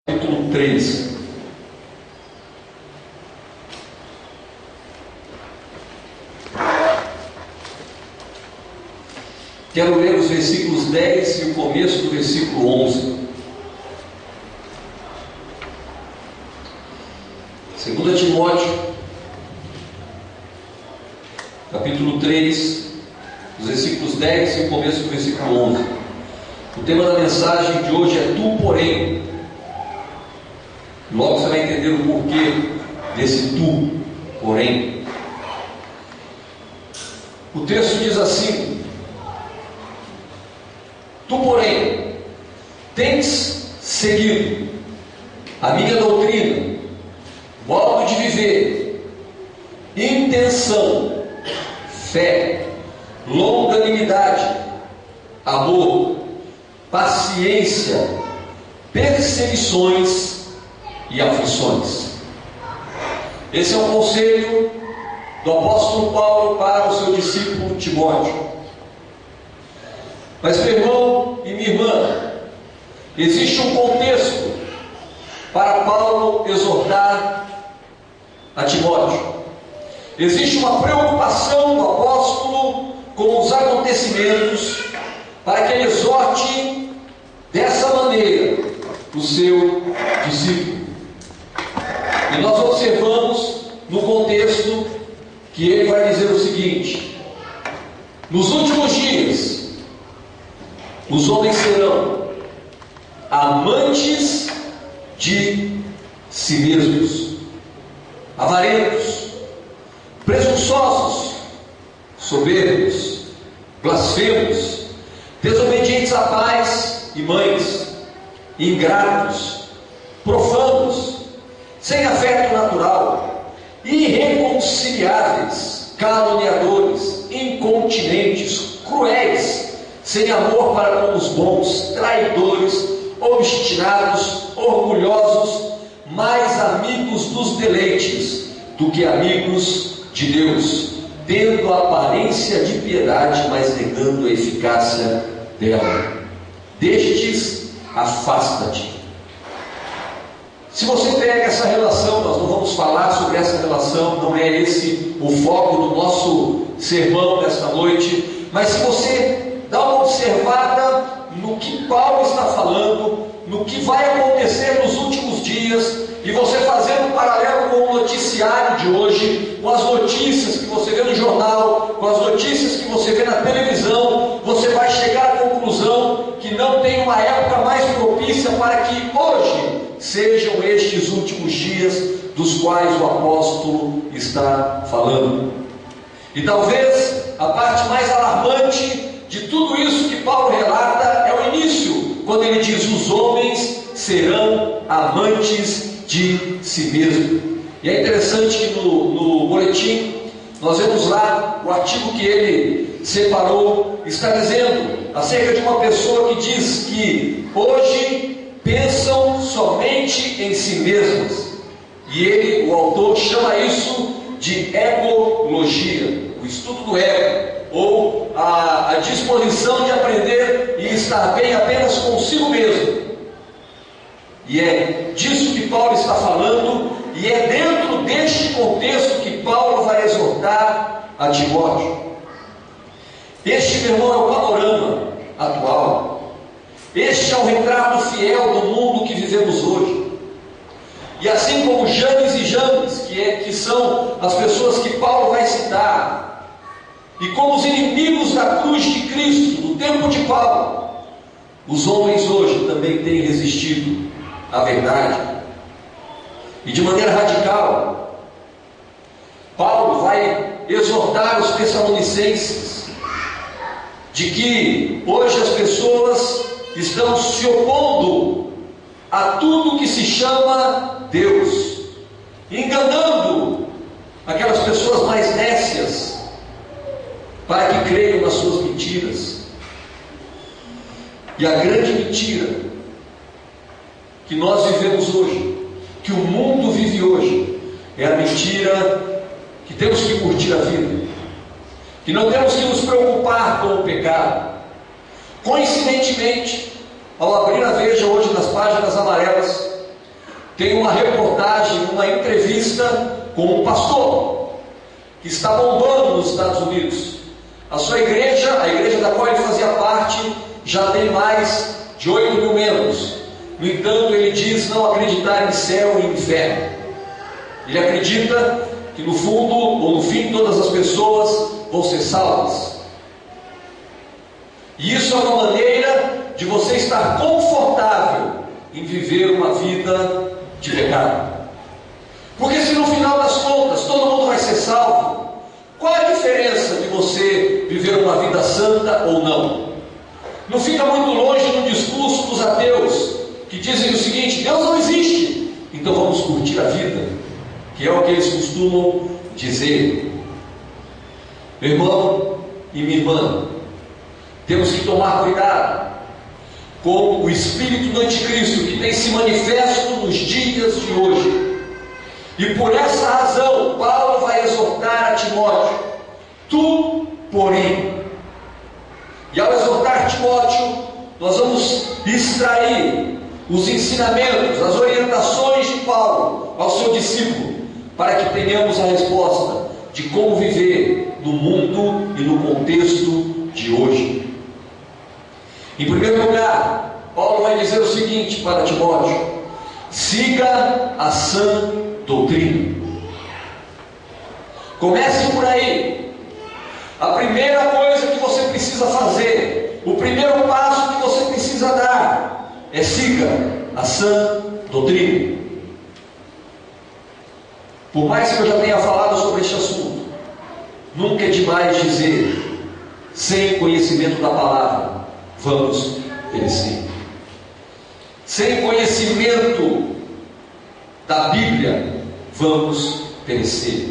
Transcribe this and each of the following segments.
capítulo 3. Quero ler os versículos 10 e o começo do versículo 11. 2 Timóteo, capítulo 3, os versículos 10 e o começo do versículo 11. O tema da mensagem de hoje é Tu, porém. Logo você vai entender o porquê desse Tu, porém. O texto diz assim: Tu, porém, tens seguido a minha doutrina, modo de viver, intenção, fé, longanimidade, amor, paciência, perseguições e aflições. Esse é um conselho do apóstolo Paulo para o seu discípulo Timóteo. Mas, meu irmão e minha irmã, existe um contexto para Paulo exortar a Timóteo. Existe uma preocupação do apóstolo com os acontecimentos para que ele exorte dessa maneira o seu discípulo. E nós observamos no contexto que ele vai dizer o seguinte: nos últimos dias os homens serão amantes de si mesmos, avarentos, presunçosos, soberbos, blasfemos, desobedientes a pais e mães, ingratos, profanos, sem afeto natural, irreconciliáveis, caluniadores, incontinentes, cruéis, sem amor para com os bons, traidores, obstinados, orgulhosos, mais amigos dos deleites do que amigos de Deus, tendo a aparência de piedade, mas negando a eficácia dela. Destes, afasta-te. Se você pega essa relação, nós não vamos falar sobre essa relação, não é esse o foco do nosso sermão desta noite, mas se você dá uma observada no que Paulo está falando, no que vai acontecer nos últimos dias, e você fazendo um paralelo com o noticiário de hoje, com as notícias que você vê no jornal, com as notícias que você vê na televisão, você vai chegar à conclusão que não tem uma época mais propícia para que hoje sejam estes últimos dias dos quais o apóstolo está falando. E talvez a parte mais alarmante de tudo isso que Paulo relata é o início, quando ele diz: os homens serão amantes de si mesmo. E é interessante que no boletim nós vemos lá o artigo que ele separou, está dizendo acerca de uma pessoa que diz que hoje pensam somente em si mesmas, e ele, o autor, chama isso de egologia, o estudo do ego, ou a disposição de aprender e estar bem apenas consigo mesmo. E é disso que Paulo está falando, e é dentro deste contexto que Paulo vai exortar a Timóteo. Este, meu irmão, é o panorama atual. Este é o retrato fiel do mundo que vivemos hoje. E assim como Janes e Jambres, que são as pessoas que Paulo vai citar, e como os inimigos da cruz de Cristo, no tempo de Paulo, os homens hoje também têm resistido à verdade, e de maneira radical. Paulo vai exortar os tessalonicenses de que hoje as pessoas estão se opondo a tudo que se chama Deus, enganando aquelas pessoas mais nécias para que creiam nas suas mentiras. E a grande mentira que nós vivemos hoje, que o mundo vive hoje, é a mentira que temos que curtir a vida, que não temos que nos preocupar com o pecado. Coincidentemente, ao abrir a Veja hoje nas páginas amarelas, tem uma reportagem, uma entrevista com um pastor que está bombando nos Estados Unidos. A sua igreja, a igreja da qual ele fazia parte, já tem mais de 8 mil membros. No entanto, ele diz não acreditar em céu e inferno. Ele acredita que no fundo, ou no fim, todas as pessoas vão ser salvas. E isso é uma maneira de você estar confortável em viver uma vida de pecado. Porque se no final das contas todo mundo vai ser salvo, qual é a diferença de você viver uma vida santa ou não? Não fica muito longe do discurso dos ateus, que dizem o seguinte: Deus não existe, então vamos curtir a vida, que é o que eles costumam dizer. Meu irmão e minha irmã, temos que tomar cuidado com o espírito do anticristo que tem se manifesto nos dias de hoje. E por essa razão, Paulo vai exortar a Timóteo: tu, porém. E ao exortar Timóteo, nós vamos extrair os ensinamentos, as orientações de Paulo ao seu discípulo, para que tenhamos a resposta de como viver no mundo e no contexto de hoje. Em primeiro lugar, Paulo vai dizer o seguinte para Timóteo: siga a sã doutrina. Comece por aí. A primeira coisa que você precisa fazer, o primeiro passo que você precisa dar, é siga a sã doutrina. Por mais que eu já tenha falado sobre este assunto, nunca é demais dizer: sem conhecimento da palavra, vamos perecer. Sem conhecimento da Bíblia, vamos perecer.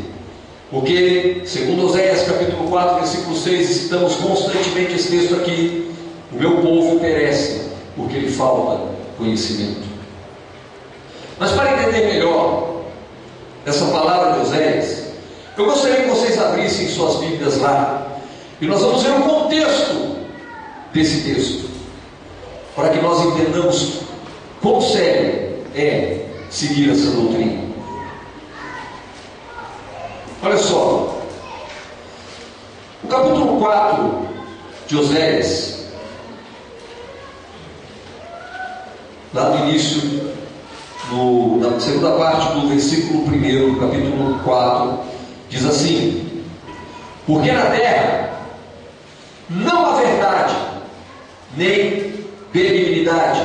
Porque, segundo Oséias capítulo 4, versículo 6, citamos constantemente esse texto aqui: o meu povo perece, porque lhe falta conhecimento. Mas para entender melhor essa palavra de Oséias, eu gostaria que vocês abrissem suas Bíblias lá, e nós vamos ver o contexto desse texto, para que nós entendamos quão sério é seguir essa doutrina. Olha só, o capítulo 4 de Oséias, lá no início, na segunda parte do versículo 1 do capítulo 4, diz assim: porque na terra não há verdade, nem benignidade,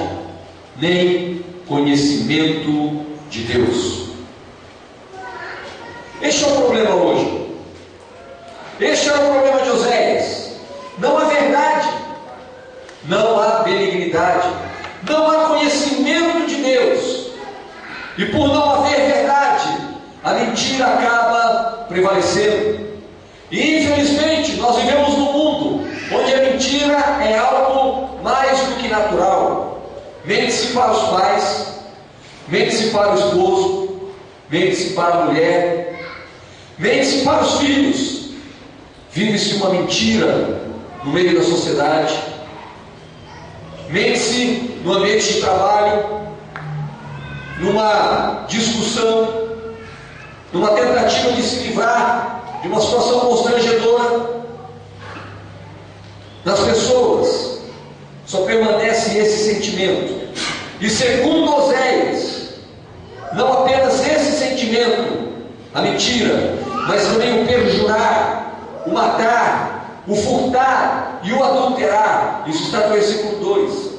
nem conhecimento de Deus. Este é o problema hoje. Este é o problema de Oséias. Não há verdade, não há benignidade, não há conhecimento de Deus. E por não haver verdade, a mentira acaba prevalecendo. E infelizmente nós vivemos num mundo onde a mentira é algo mais do que natural. Mente-se para os pais, mente-se para o esposo, mente-se para a mulher, mente-se para os filhos. Vive-se uma mentira no meio da sociedade. Mente-se no ambiente de trabalho, numa discussão, numa tentativa de se livrar de uma situação constrangedora. Nas pessoas só permanece esse sentimento. E segundo Oséias, não apenas esse sentimento, a mentira, mas também o perjurar, o matar, o furtar e o adulterar. Isso está no versículo 2.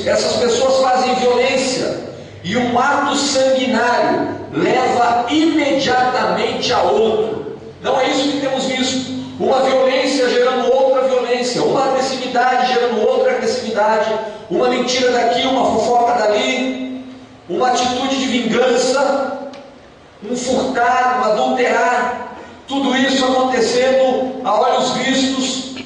Essas pessoas fazem violência, e um ato sanguinário leva imediatamente a outro. Não é isso que temos visto. Uma violência gerando outra violência, uma agressividade gerando outra agressividade, uma mentira daqui, uma fofoca dali, uma atitude de vingança, um furtar, um adulterar, tudo isso acontecendo a olhos vistos.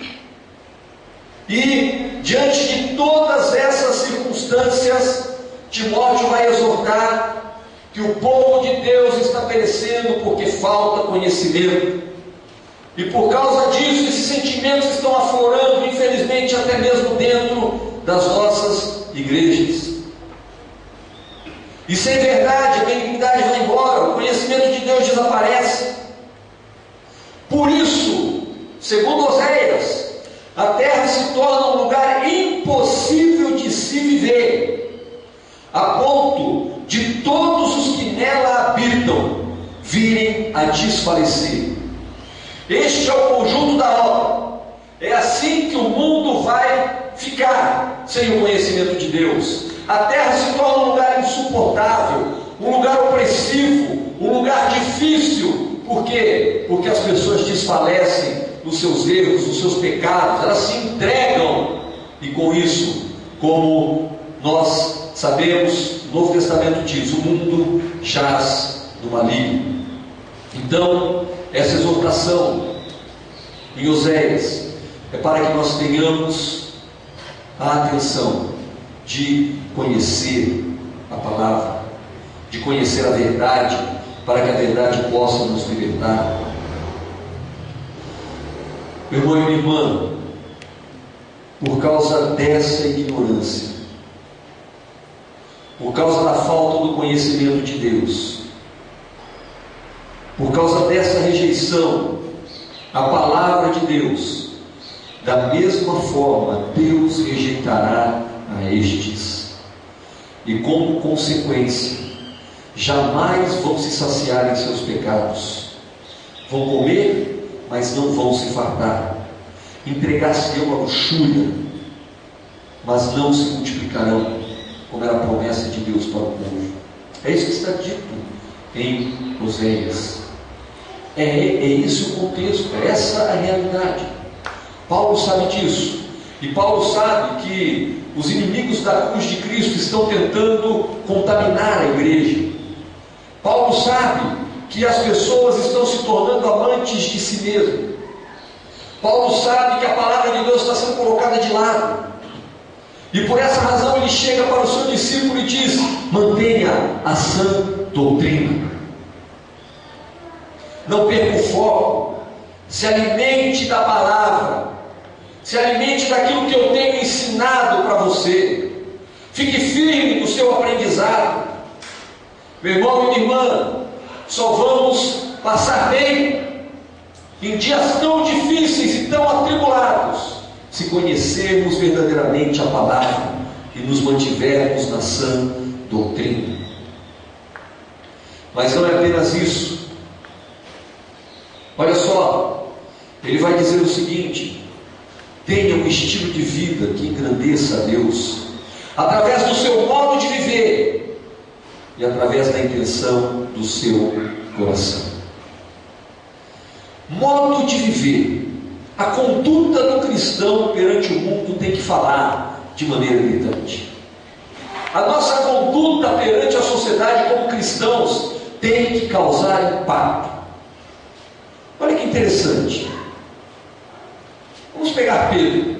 E diante de todas essas circunstâncias, Timóteo vai exortar que o povo de Deus está perecendo porque falta conhecimento. E por causa disso, esses sentimentos estão aflorando, infelizmente, até mesmo dentro das nossas igrejas. E sem verdade, a benignidade vai embora, o conhecimento de Deus desaparece. Por isso, segundo Oséias, a terra se torna um lugar impossível de se viver, a ponto de todos os que nela habitam virem a desfalecer. Este é o conjunto da obra. É assim que o mundo vai ficar sem o conhecimento de Deus. A terra se torna um lugar insuportável, um lugar opressivo, um lugar difícil. Por quê? Porque as pessoas desfalecem nos seus erros, nos seus pecados, elas se entregam, e com isso, como nós sabemos, o Novo Testamento diz, o mundo jaz no maligno. Então, essa exortação em Oséias é para que nós tenhamos a atenção de conhecer a palavra, de conhecer a verdade, para que a verdade possa nos libertar. Meu irmão e minha irmã, por causa dessa ignorância, por causa da falta do conhecimento de Deus, por causa dessa rejeição à palavra de Deus, da mesma forma Deus rejeitará a estes, e como consequência jamais vão se saciar em seus pecados, vão comer, mas não vão se fartar, entregar-se-ão à luxúria, mas não se multiplicarão, como era a promessa de Deus para o povo. É isso que está dito em Oséias. É esse o contexto, é essa a realidade. Paulo sabe disso, e Paulo sabe que os inimigos da cruz de Cristo estão tentando contaminar a igreja. Paulo sabe que as pessoas estão se tornando amantes de si mesmo. Paulo sabe que a palavra de Deus está sendo colocada de lado, e por essa razão ele chega para o seu discípulo e diz: mantenha a sã doutrina, não perca o foco, se alimente da palavra, se alimente daquilo que eu tenho ensinado para você, fique firme no seu aprendizado. Meu irmão e minha irmã, só vamos passar bem em dias tão difíceis e tão atribulados se conhecermos verdadeiramente a palavra e nos mantivermos na sã doutrina. Mas não é apenas isso. Olha só, ele vai dizer o seguinte: tenha um estilo de vida que engrandeça a Deus, através do seu modo de viver e através da intenção do seu coração. Modo de viver. A conduta do cristão perante o mundo tem que falar de maneira gritante. A nossa conduta perante a sociedade como cristãos tem que causar impacto. Olha que interessante. Vamos pegar Pedro.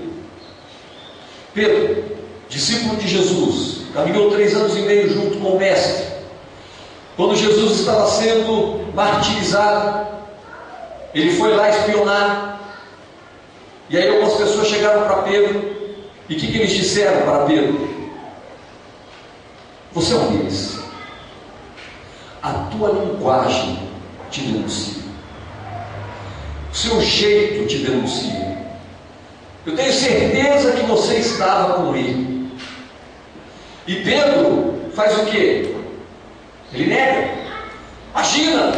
Pedro, discípulo de Jesus, caminhou 3 anos e meio junto com o Mestre. Quando Jesus estava sendo martirizado, ele foi lá espionar. E aí algumas pessoas chegaram para Pedro, e o que eles disseram para Pedro? Você é um deles. A tua linguagem te denuncia, o seu jeito te denuncia. Eu tenho certeza que você estava com ele. E Pedro faz o quê? Ele nega. Imagina,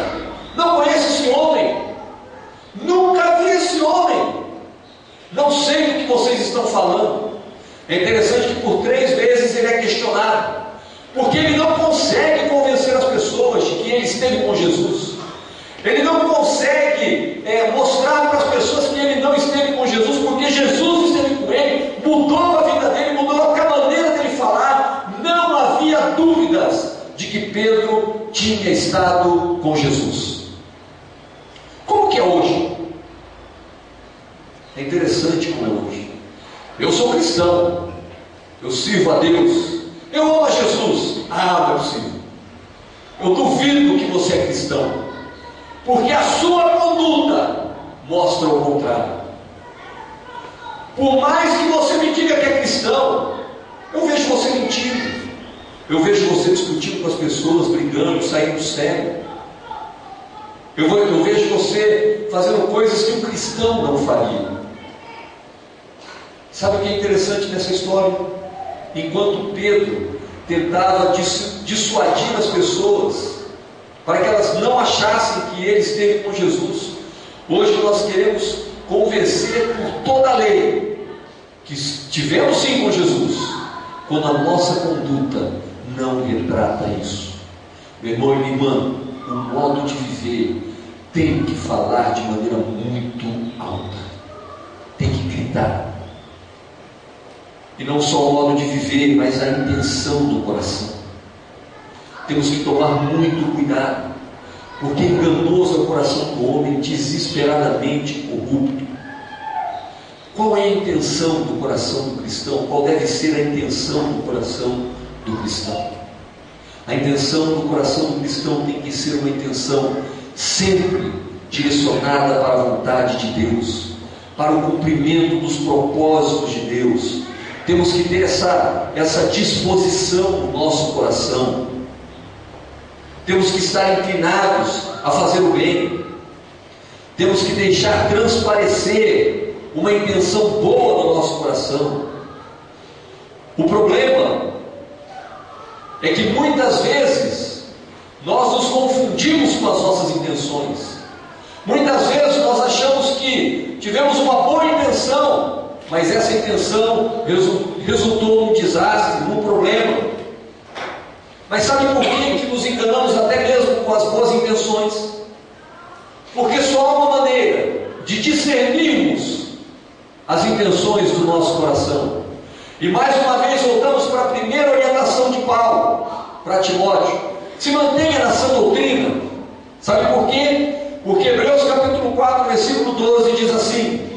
não conhece esse homem, nunca vi esse homem, não sei do que vocês estão falando. É interessante que por 3 vezes ele é questionado, porque ele não consegue convencer as pessoas de que ele esteve com Jesus. Ele não consegue mostrar para as pessoas que ele não esteve com Jesus, porque Jesus esteve com ele, mudou a vida dele, mudou a maneira dele falar. Não havia dúvidas de que Pedro tinha estado com Jesus. Como que é hoje? É interessante como é hoje. Eu sou cristão, eu sirvo a Deus, eu amo a Jesus. Ah, não é possível. Eu duvido que você é cristão, porque a sua conduta mostra o contrário. Por mais que você me diga que é cristão, eu vejo você mentindo. Eu vejo você discutindo com as pessoas, brigando, saindo sério. Eu vejo você fazendo coisas que um cristão não faria. Sabe o que é interessante nessa história? Enquanto Pedro tentava dissuadir as pessoas para que elas não achassem que ele esteve com Jesus, hoje nós queremos convencer por toda a lei que estivemos sim com Jesus, quando a nossa conduta não retrata isso. Meu irmão e minha irmã, o modo de viver tem que falar de maneira muito alta, tem que gritar. E não só o modo de viver, mas a intenção do coração. Temos que tomar muito cuidado, porque enganoso é o coração do homem, desesperadamente corrupto. Qual é a intenção do coração do cristão? Qual deve ser a intenção do coração do cristão? A intenção do coração do cristão tem que ser uma intenção sempre direcionada para a vontade de Deus, para o cumprimento dos propósitos de Deus. Temos que ter essa disposição no nosso coração. Temos que estar inclinados a fazer o bem. Temos que deixar transparecer uma intenção boa no nosso coração. O problema é que muitas vezes nós nos confundimos com as nossas intenções. Muitas vezes nós achamos que tivemos uma boa intenção, mas essa intenção resultou num desastre, num problema. Mas sabe por que nos enganamos até mesmo com as boas intenções? Porque só há uma maneira de discernirmos as intenções do nosso coração. E mais uma vez voltamos para a primeira orientação de Paulo para Timóteo: se mantenha na sã doutrina. Sabe por quê? Porque Hebreus capítulo 4, versículo 12 diz assim: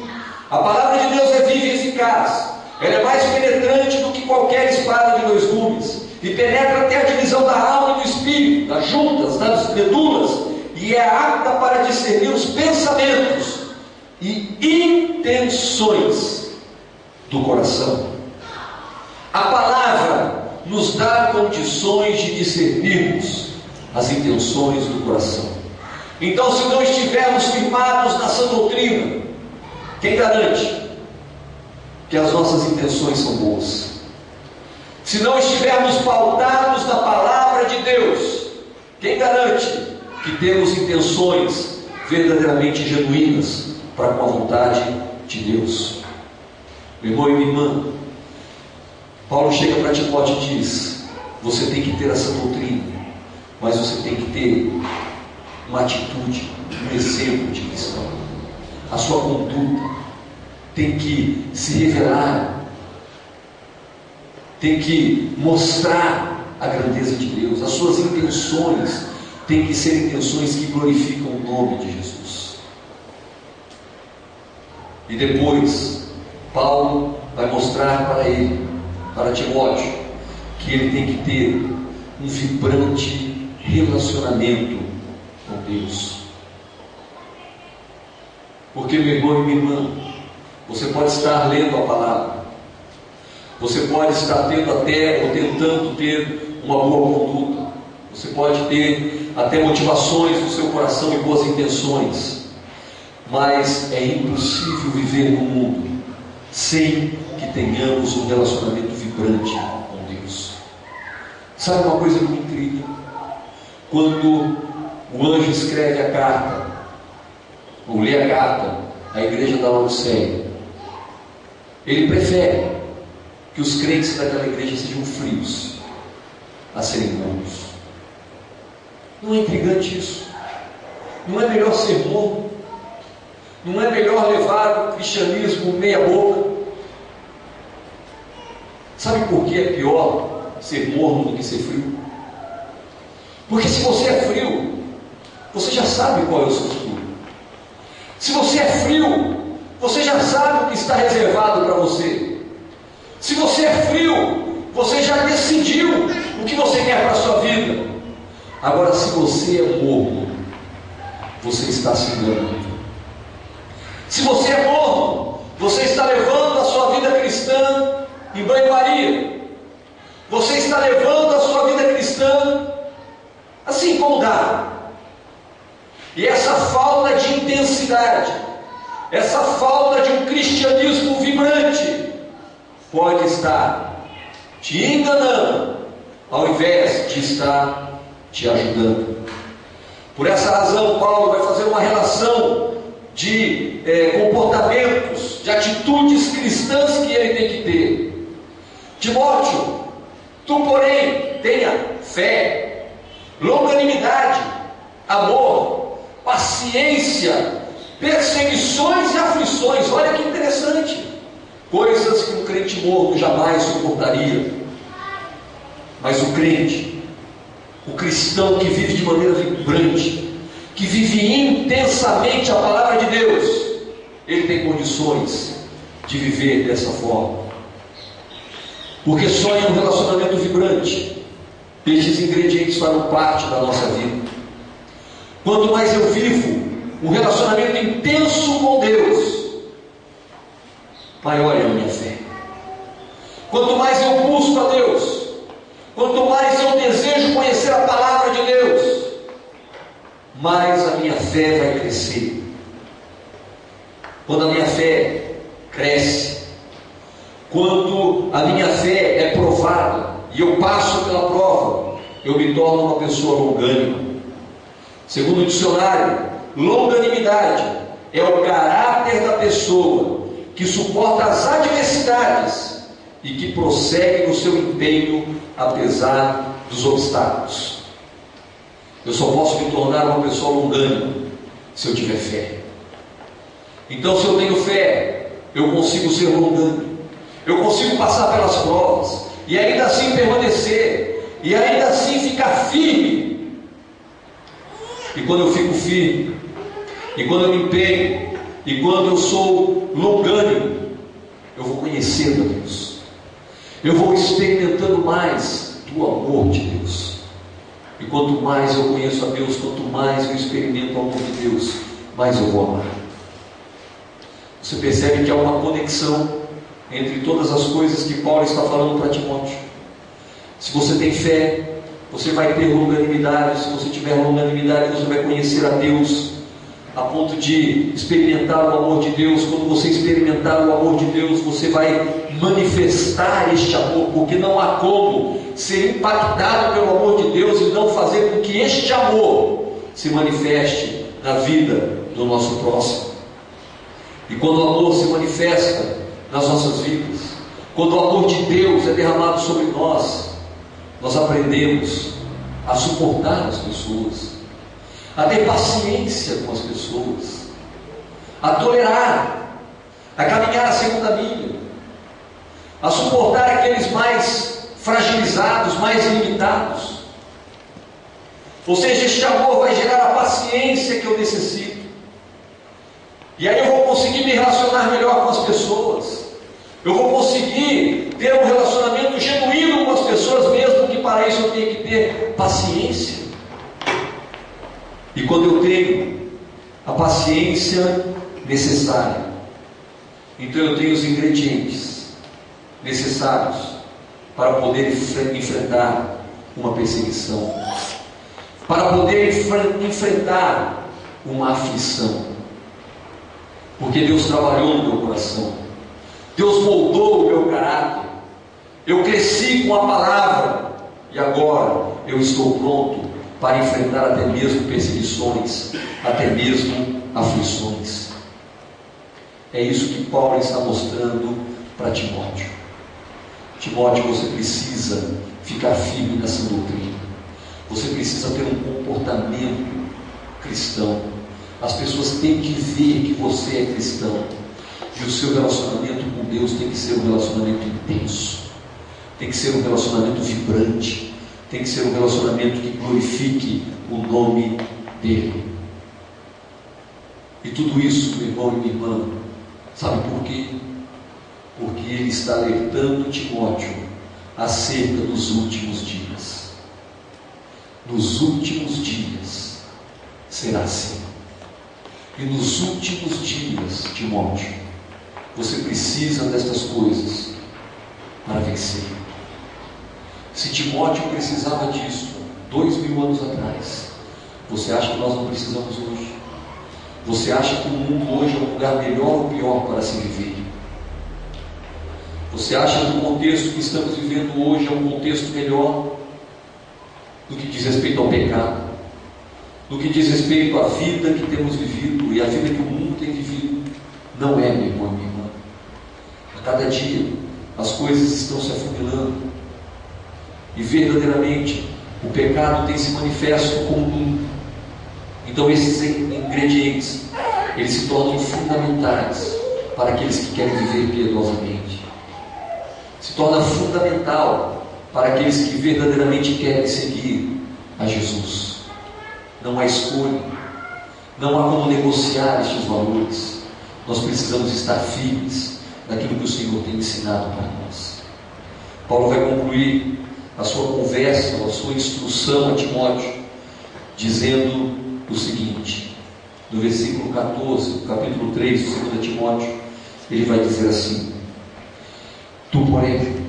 a palavra de Deus é viva e eficaz, ela é mais penetrante do que qualquer espada de 2 gumes, e penetra até a divisão da alma e do espírito, das juntas, das medulas, e é apta para discernir os pensamentos e intenções do coração. A palavra nos dá condições de discernirmos as intenções do coração. Então, se não estivermos firmados na sã doutrina, quem garante que as nossas intenções são boas? Se não estivermos pautados na palavra de Deus, quem garante que temos intenções verdadeiramente genuínas para com a vontade de Deus? Meu irmão e minha irmã, Paulo chega para Timóteo e diz: você tem que ter essa doutrina, mas você tem que ter uma atitude, um exemplo de cristão. A sua conduta tem que se revelar, tem que mostrar a grandeza de Deus. As suas intenções têm que ser intenções que glorificam o nome de Jesus. E depois Paulo vai mostrar para ele, para Timóteo, que ele tem que ter um vibrante relacionamento com Deus. Porque, meu irmão e minha irmã, você pode estar lendo a palavra, você pode estar tendo até, ou tentando ter uma boa conduta, você pode ter até motivações no seu coração e boas intenções, mas é impossível viver no mundo sem que tenhamos um relacionamento vibrante com Deus. Sabe uma coisa que me intriga? Quando o anjo escreve a carta, ou lê a carta à igreja da Laodiceia, ele prefere que os crentes daquela igreja sejam frios a serem bons. Não é intrigante isso? Não é melhor ser morno? Não é melhor levar o cristianismo meia boca? Sabe por que é pior ser morno do que ser frio? Porque se você é frio, você já sabe qual é o seu futuro. Se você é frio, você já sabe o que está reservado para você. Se você é frio, você já decidiu o que você quer para a sua vida. Agora, se você é morno, você está se enganando. Se você é morno, você está levando a sua vida cristã em banho-maria. Você está levando a sua vida cristã assim como dá. E essa falta de intensidade, essa falta de um cristianismo vibrante, pode estar te enganando, ao invés de estar te ajudando. Por essa razão, Paulo vai fazer uma relação de comportamentos, de atitudes cristãs que ele tem que ter. Timóteo, tu porém tenha fé, longanimidade, amor, paciência, perseguições e aflições. Olha que interessante, coisas que um crente morto jamais suportaria. Mas o crente, o cristão que vive de maneira vibrante, que vive intensamente a palavra de Deus, ele tem condições de viver dessa forma, porque só em um relacionamento vibrante estes ingredientes farão parte da nossa vida. Quanto mais eu vivo um relacionamento intenso com Deus, maior é a minha fé. Quanto mais eu busco a Deus, quanto mais eu desejo conhecer a palavra de Deus, mais a minha fé vai crescer. Quando a minha fé cresce, quando a minha fé é provada e eu passo pela prova, eu me torno uma pessoa longânima. Segundo o dicionário, longanimidade é o caráter da pessoa que suporta as adversidades e que prossegue no seu empenho apesar dos obstáculos. Eu só posso me tornar uma pessoa longânima se eu tiver fé. Então, se eu tenho fé, eu consigo ser longânimo, eu consigo passar pelas provas e ainda assim permanecer, e ainda assim ficar firme. E quando eu fico firme, e quando eu me empenho, e quando eu sou longânimo, eu vou conhecendo a Deus, eu vou experimentando mais do amor de Deus. E quanto mais eu conheço a Deus, quanto mais eu experimento o amor de Deus, mais eu vou amar. Você percebe que há uma conexão entre todas as coisas que Paulo está falando para Timóteo. Se você tem fé, você vai ter longanimidade. Se você tiver longanimidade, você vai conhecer a Deus a ponto de experimentar o amor de Deus. Quando você experimentar o amor de Deus, você vai manifestar este amor, porque não há como ser impactado pelo amor de Deus e não fazer com que este amor se manifeste na vida do nosso próximo. E quando o amor se manifesta nas nossas vidas, quando o amor de Deus é derramado sobre nós, nós aprendemos a suportar as pessoas, a ter paciência com as pessoas, a tolerar, a caminhar a segunda milha, a suportar aqueles mais fragilizados, mais limitados. Ou seja, este amor vai gerar a paciência que eu necessito, e aí eu vou conseguir me relacionar melhor com as pessoas, eu vou conseguir ter um relacionamento genuíno com as pessoas, mesmo que para isso eu tenha que ter paciência. E quando eu tenho a paciência necessária, então eu tenho os ingredientes necessários para poder enfrentar uma perseguição, para poder enfrentar uma aflição, porque Deus trabalhou no meu coração, Deus moldou o meu caráter, eu cresci com a palavra, e agora eu estou pronto para enfrentar até mesmo perseguições, até mesmo aflições. É isso que Paulo está mostrando para Timóteo. Timóteo, você precisa ficar firme nessa doutrina, você precisa ter um comportamento cristão. As pessoas têm que ver que você é cristão, e o seu relacionamento com Deus tem que ser um relacionamento intenso, tem que ser um relacionamento vibrante, tem que ser um relacionamento que glorifique o nome dele. E tudo isso, meu irmão e minha irmã, sabe por quê? Porque ele está alertando Timóteo acerca dos últimos dias. Nos últimos dias será assim. E nos últimos dias, Timóteo, você precisa destas coisas para vencer. Se Timóteo precisava disso 2000 anos atrás, você acha que nós não precisamos hoje? Você acha que o mundo hoje é um lugar melhor ou pior para se viver? Você acha que o contexto que estamos vivendo hoje é um contexto melhor no que diz respeito ao pecado, no que diz respeito à vida que temos vivido e à vida que o mundo tem vivido? Não é, meu irmão e minha irmã. A cada dia as coisas estão se afunilando e verdadeiramente o pecado tem se manifesto como no mundo. Então esses ingredientes, eles se tornam fundamentais para aqueles que querem viver piedosamente. Se torna fundamental para aqueles que verdadeiramente querem seguir a Jesus. Não há escolha, não há como negociar estes valores. Nós precisamos estar firmes naquilo que o Senhor tem ensinado para nós. Paulo vai concluir a sua conversa, a sua instrução a Timóteo, dizendo o seguinte, no versículo 14, do capítulo 3 de 2 Timóteo, ele vai dizer assim: tu, porém,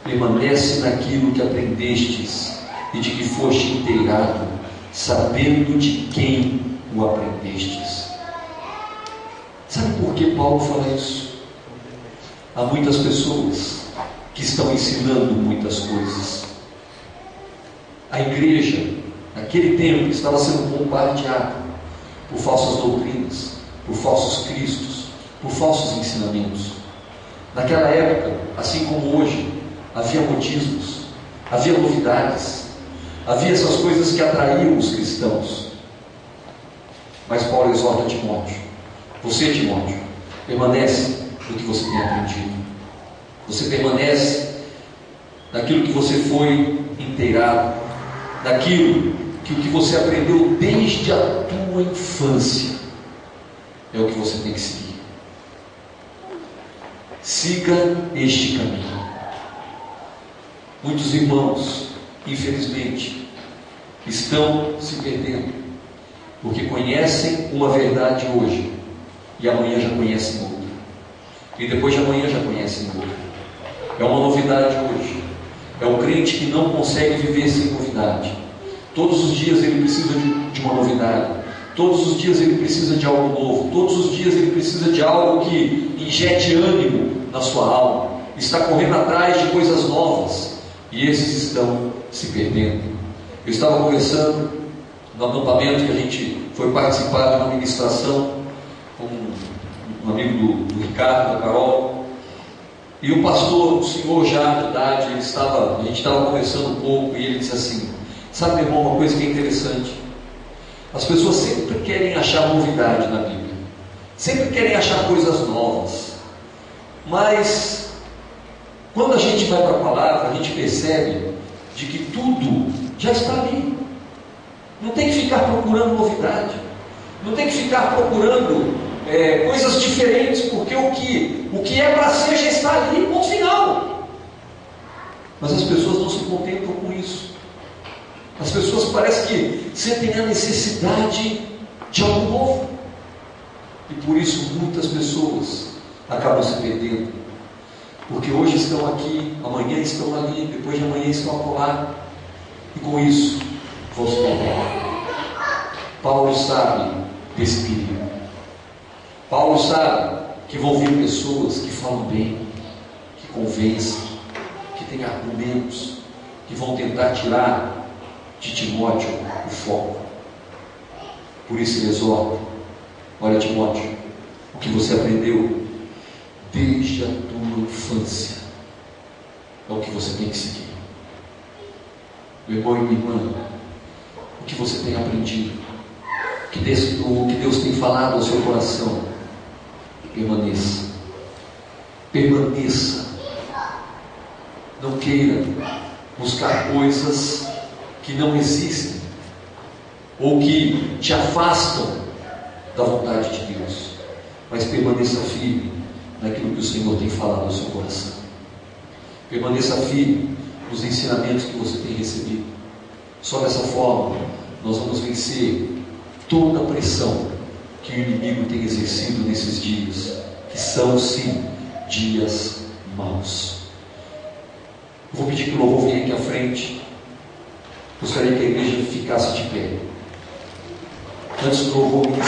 permanece naquilo que aprendestes e de que foste inteirado, sabendo de quem o aprendestes. Sabe por que Paulo fala isso? Há muitas pessoas que estão ensinando muitas coisas. A igreja, naquele tempo, estava sendo bombardeada por falsas doutrinas, por falsos cristos, por falsos ensinamentos. Naquela época, assim como hoje, havia modismos, havia novidades, havia essas coisas que atraíam os cristãos. Mas Paulo exorta Timóteo: você, Timóteo, permanece no que você tem aprendido. Você permanece naquilo que você foi inteirado, naquilo que o que você aprendeu desde a tua infância é o que você tem que seguir. Siga este caminho. Muitos irmãos, infelizmente, estão se perdendo, porque conhecem uma verdade hoje e amanhã já conhecem outra, e depois de amanhã já conhecem outra. É uma novidade hoje. É o crente que não consegue viver sem novidade. Todos os dias ele precisa de uma novidade. Todos os dias ele precisa de algo novo. Todos os dias ele precisa de algo que injete ânimo na sua alma. Está correndo atrás de coisas novas. E esses estão se perdendo. Eu estava conversando no acampamento que a gente foi participar de uma ministração com um amigo do Ricardo, da Carol. E o pastor, o senhor já de idade, a gente estava conversando um pouco e ele disse assim: sabe, meu irmão, uma coisa que é interessante, as pessoas sempre querem achar novidade na Bíblia, sempre querem achar coisas novas, mas quando a gente vai para a palavra, a gente percebe de que tudo já está ali. Não tem que ficar procurando novidade, não tem que ficar procurando coisas diferentes, porque o que é para ser já está ali, ponto final. Mas as pessoas não se contentam com isso. As pessoas parecem que sentem a necessidade de algo novo, e por isso muitas pessoas acabam se perdendo, porque hoje estão aqui, amanhã estão ali, depois de amanhã estão acolá, e com isso vão se perder. Paulo sabe desse perigo. Paulo sabe que vão vir pessoas que falam bem, que convencem, que têm argumentos, que vão tentar tirar de Timóteo o foco. Por isso ele exorta: olha, Timóteo, o que você aprendeu desde a tua infância é o que você tem que seguir. Meu irmão e minha irmã, o que você tem aprendido, o que Deus tem falado ao seu coração, permaneça. Permaneça. Não queira buscar coisas que não existem ou que te afastam da vontade de Deus, mas permaneça firme naquilo que o Senhor tem falado ao seu coração. Permaneça firme nos ensinamentos que você tem recebido. Só dessa forma nós vamos vencer toda a pressão que o inimigo tem exercido nesses dias, que são sim dias maus. Eu vou pedir que o louvor venha aqui à frente. Gostaria que a igreja ficasse de pé. Antes do louvor